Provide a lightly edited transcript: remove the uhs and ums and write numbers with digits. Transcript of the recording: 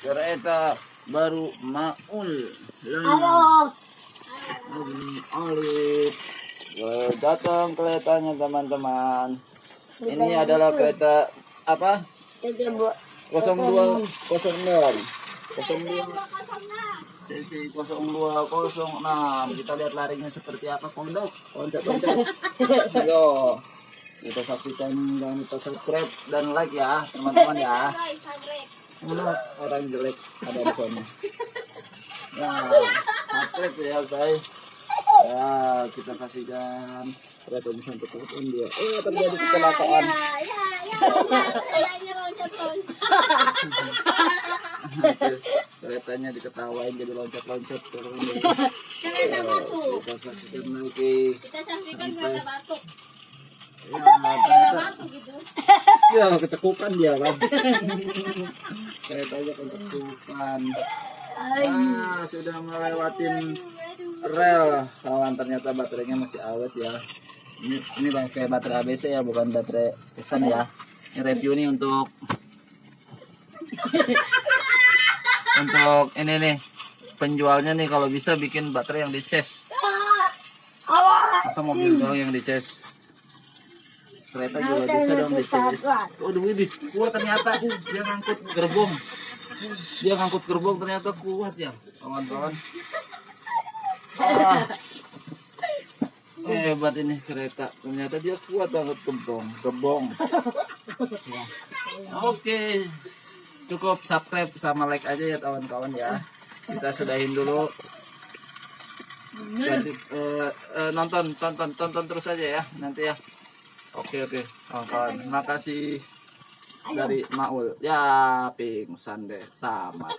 kereta baru Maul. Halo. Ini Alif. Datang keretanya teman-teman. Ini adalah kereta apa? 0206. Sesi 0206. Kita lihat larinya seperti apa, Pondok. Loncat-loncat. Yo. Kita saksikan, jangan lupa subscribe dan like ya, teman-teman ya. Mana orang jelek ada di sana. Ya, subscribe ya, guys. Ya, kita saksikan kereta sampai ke dia. Terjadi kecelakaan. Keretanya diketawain jadi loncat-loncat turun. Kita saksikan lagi. Kita saksikan kereta batuk. Ya, ternyata ya kecekupan dia kan. Keretanya kecekupan. Sudah melewatin rel kawan, ternyata baterainya masih awet ya. Ini pakai baterai ABC ya, bukan baterai pesan ya. Ini review nih untuk ini nih penjualnya nih, kalau bisa bikin baterai yang di cas. Masa mobil doang yang di cas? Kereta juga bisa dong di cas. Waduh, ini kuat ternyata. Dia ngangkut gerbong ternyata kuat ya kawan-kawan. Hebat ini kereta, ternyata dia kuat banget gerbong. Ya. Oke, cukup subscribe sama like aja ya kawan-kawan ya. Kita sudahin dulu. Jadi tonton terus aja ya nanti ya. Oke kawan-kawan, terima kasih dari Maul ya, pingsan deh tamat.